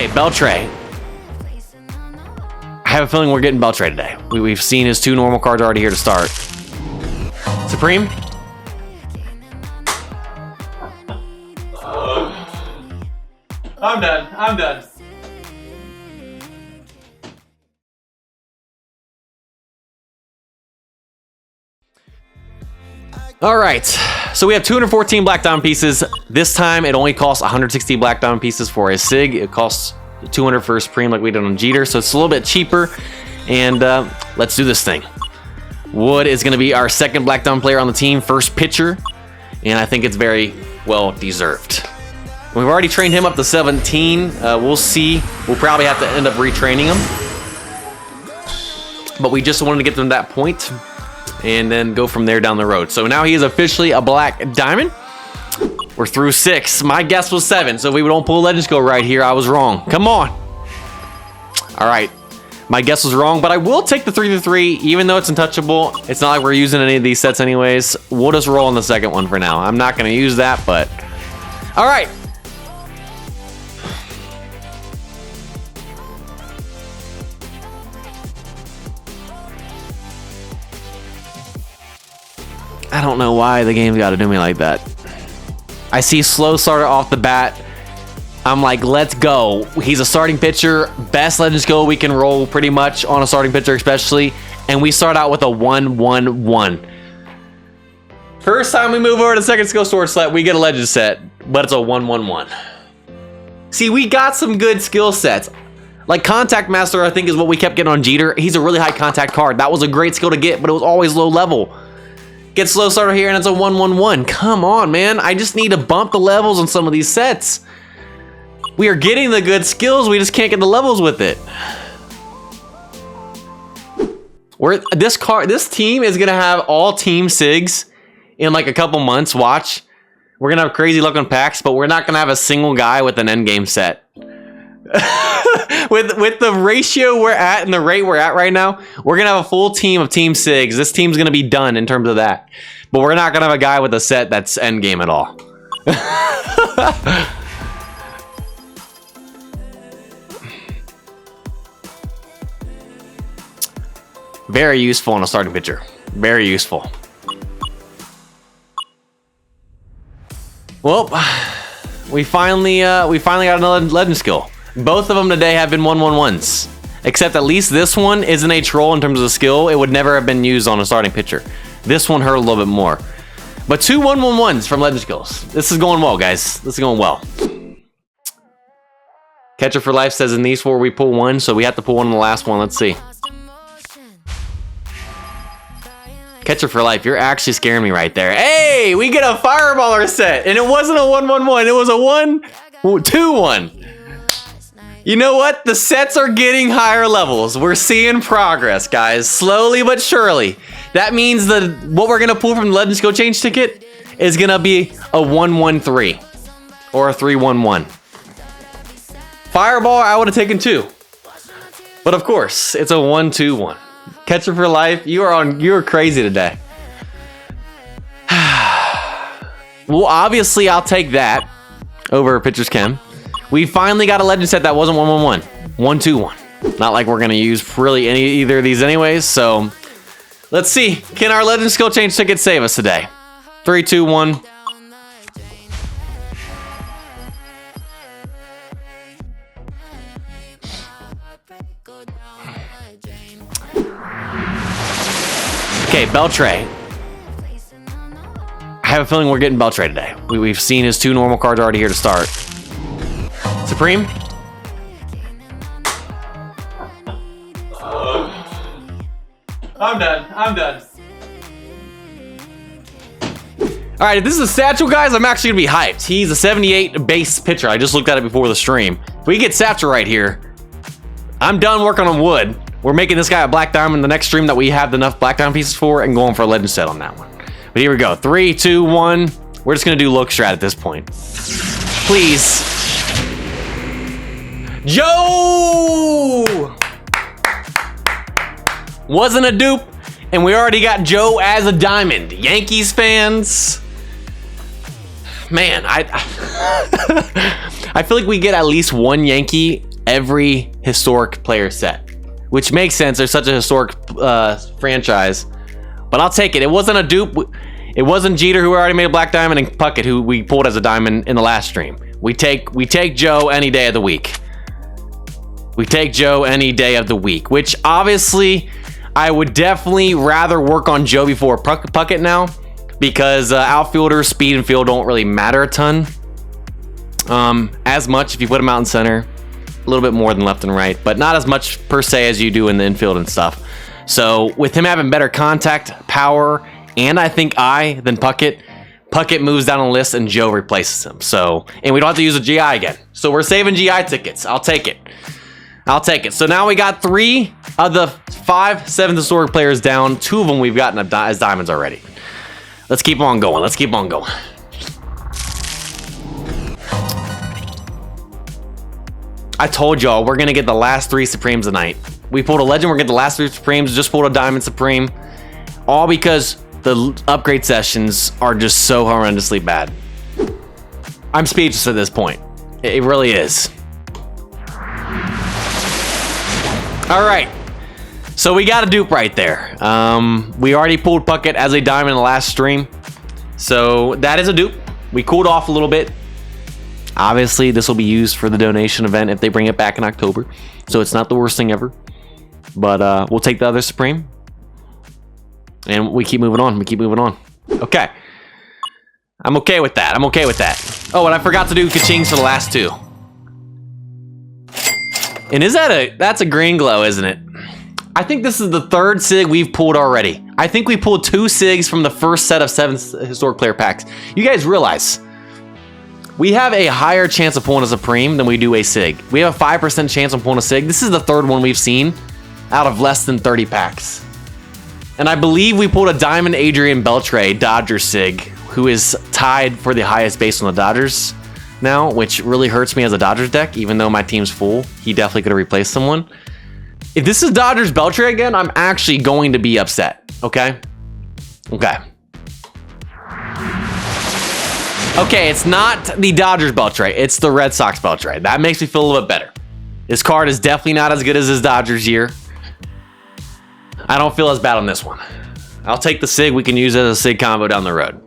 Okay, Beltran. I have a feeling we're getting Beltran today. We've seen his 2 normal cards already here to start. Supreme. I'm done. I'm done. All right, so we have 214 black diamond pieces. This time it only costs 160 black diamond pieces for a SIG. It costs 200 for a Supreme like we did on Jeter, so it's a little bit cheaper. And let's do this thing. Wood is going to be our second black diamond player on the team, first pitcher, and I think it's very well deserved. We've already trained him up to 17. We'll see. We'll probably have to end up retraining him, but we just wanted to get them to that point and then go from there down the road. So now he is officially a black diamond. We're through 6. My guess was 7, so if we don't pull Legends Go right here, I was wrong. Come on. All right. My guess was wrong, but I will take the 3-3, even though it's untouchable. It's not like we're using any of these sets anyways. We'll just roll on the second one for now. I'm not going to use that, but... All right. I don't know why the game's got to do me like that. I see slow starter off the bat. I'm like, let's go. He's a starting pitcher. Best Legends Go we can roll pretty much on a starting pitcher especially. And we start out with a 1-1-1. First time we move over to second skill sword set, we get a Legend set. But it's a 1-1-1. See, we got some good skill sets. Like Contact Master, I think, is what we kept getting on Jeter. He's a really high contact card. That was a great skill to get, but it was always low level. Get slow starter here and it's a 1-1-1. Come on, man. I just need to bump the levels on some of these sets. We are getting the good skills. We just can't get the levels with it. This team is going to have all team SIGs in like a couple months. Watch. We're going to have crazy luck on packs, but we're not going to have a single guy with an endgame set. with the ratio we're at and the rate we're at right now, we're gonna have a full team of team SIGs. This team's gonna be done in terms of that, but we're not gonna have a guy with a set that's endgame at all. Very useful on a starting pitcher. Very useful. Well, we finally got another legend skill. Both of them today have been 1-1-1s. Except at least this one isn't a troll in terms of the skill. It would never have been used on a starting pitcher. This one hurt a little bit more. But 2 1-1-1s from legend skills. This is going well, guys. This is going well. Catcher for Life says in these 4 we pull 1, so we have to pull 1 in the last one. Let's see. Catcher for Life, you're actually scaring me right there. Hey, we get a Fireballer set, and it wasn't a 1-1-1. It was a 1-2-1. You know what? The sets are getting higher levels. We're seeing progress, guys. Slowly but surely. That means that what we're going to pull from the Legends Go Change ticket is going to be a 1-1-3 or a 3-1-1. Fireball, I would have taken 2. But of course, it's a 1-2-1. Catcher for Life, you're crazy today. Well, obviously, I'll take that over Pitcher's Chem. We finally got a legend set that wasn't 1-1-1. 1-2-1. Not like we're going to use really either of these anyways, so let's see. Can our legend skill change ticket save us today? 3, 2, 1. Okay, Beltran. I have a feeling we're getting Beltran today. We've seen his 2 normal cards already here to start. Supreme. I'm done. I'm done. All right, if this is a Satchel, guys, I'm actually gonna be hyped. He's a 78 base pitcher. I just looked at it before the stream. If we get Satchel right here, I'm done working on Wood. We're making this guy a black diamond the next stream that we have enough black diamond pieces for and going for a legend set on that one. But here we go. 3, 2, 1. We're just gonna do look strat at this point. Please. Joe! Wasn't a dupe, and we already got Joe as a diamond. Yankees fans. Man, I feel like we get at least one Yankee every historic player set, which makes sense. There's such a historic franchise, but I'll take it. It wasn't a dupe. It wasn't Jeter, who already made a black diamond, and Puckett, who we pulled as a diamond in the last stream. We take Joe any day of the week. We take Joe any day of the week, which obviously I would definitely rather work on Joe before Puckett now, because outfielders, speed, and field don't really matter a ton. As much if you put him out in center, a little bit more than left and right, but not as much per se as you do in the infield and stuff. So with him having better contact, power, and I think than Puckett moves down the list and Joe replaces him. So, and we don't have to use a GI again. So we're saving GI tickets. I'll take it. I'll take it. So now we got 3 of the 5 7th historic players down. 2 of them we've gotten as diamonds already. Let's keep on going. Let's keep on going. I told y'all we're going to get the last 3 Supremes tonight. We pulled a legend. We're going to get the last 3 Supremes. Just pulled a diamond Supreme. All because the upgrade sessions are just so horrendously bad. I'm speechless at this point. It really is. All right. So we got a dupe right there. We already pulled Puckett as a diamond in the last stream. So that is a dupe. We cooled off a little bit. Obviously, this will be used for the donation event if they bring it back in October. So it's not the worst thing ever. But we'll take the other Supreme. And we keep moving on. We keep moving on. Okay. I'm okay with that. I'm okay with that. Oh, and I forgot to do Kachings for the last 2. And that's a green glow, isn't it? I think this is the 3rd SIG we've pulled already. I think we pulled 2 SIGs from the first set of 7 historic player packs. You guys realize we have a higher chance of pulling a Supreme than we do a SIG. We have a 5% chance of pulling a SIG. This is the 3rd one we've seen out of less than 30 packs. And I believe we pulled a Diamond Adrian Beltran Dodger SIG, who is tied for the highest base on the Dodgers now, which really hurts me as a Dodgers deck, even though my team's full. He definitely could have replaced someone. If this is Dodgers Beltran again, I'm actually going to be upset, okay? Okay. Okay, it's not the Dodgers Beltran, it's the Red Sox Beltran. That makes me feel a little bit better. This card is definitely not as good as his Dodgers year. I don't feel as bad on this one. I'll take the SIG. We can use it as a SIG combo down the road.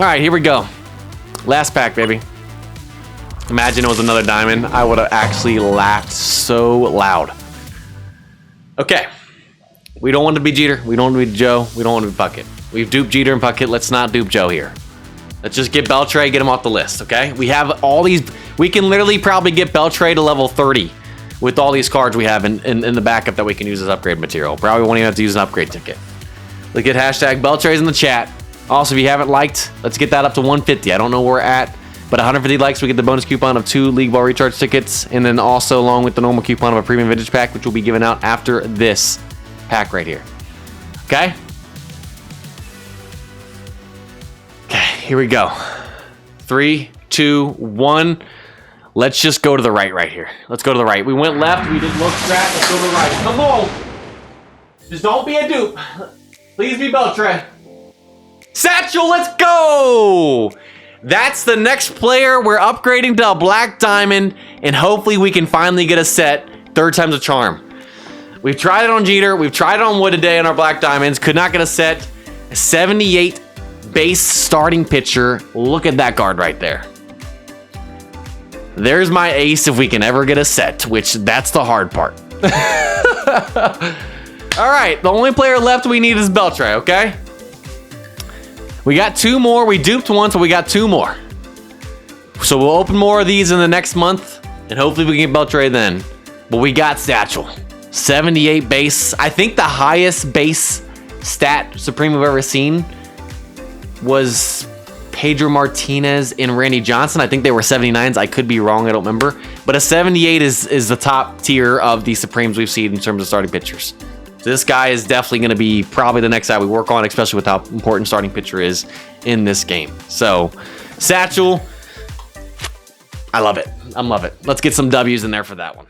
All right, here we go. Last pack, baby. Imagine it was another diamond. I would have actually laughed so loud. Okay. We don't want to be Jeter. We don't want to be Joe. We don't want to be Puckett. We've duped Jeter and Puckett. Let's not dupe Joe here. Let's just get Beltran, get him off the list, okay? We have all these. We can literally probably get Beltran to level 30 with all these cards we have in the backup that we can use as upgrade material. Probably won't even have to use an upgrade ticket. Look at hashtag Beltrans in the chat. Also, if you haven't liked, let's get that up to 150. I don't know where we're at, but 150 likes, we get the bonus coupon of 2 League Ball Recharge tickets, and then also along with the normal coupon of a premium vintage pack, which will be given out after this pack right here. Okay? Okay, here we go. 3, 2, 1. Let's just go to the right here. Let's go to the right. We went left. We did look scrap. Let's go to the right. Come on. Just don't be a dupe. Please be Beltran. Satchel, let's go. That's the next player. We're upgrading to a black diamond, and hopefully we can finally get a set. 3rd time's a charm. We've tried it on Jeter. We've tried it on Wood today on our black diamonds. Could not get a set. 78 base starting pitcher. Look at that card right there. There's my ace if we can ever get a set, which that's the hard part. All right, the only player left we need is Beltran, okay? We got 2 more. We duped one, so we got 2 more. So we'll open more of these in the next month, and hopefully we can get Beltran then. But we got Satchel. 78 base. I think the highest base stat Supreme we've ever seen was Pedro Martinez and Randy Johnson. I think they were 79s. I could be wrong. I don't remember. But a 78 is the top tier of the Supremes we've seen in terms of starting pitchers. So this guy is definitely going to be probably the next guy we work on, especially with how important starting pitcher is in this game. So Satchel, I love it. I love it. Let's get some W's in there for that one.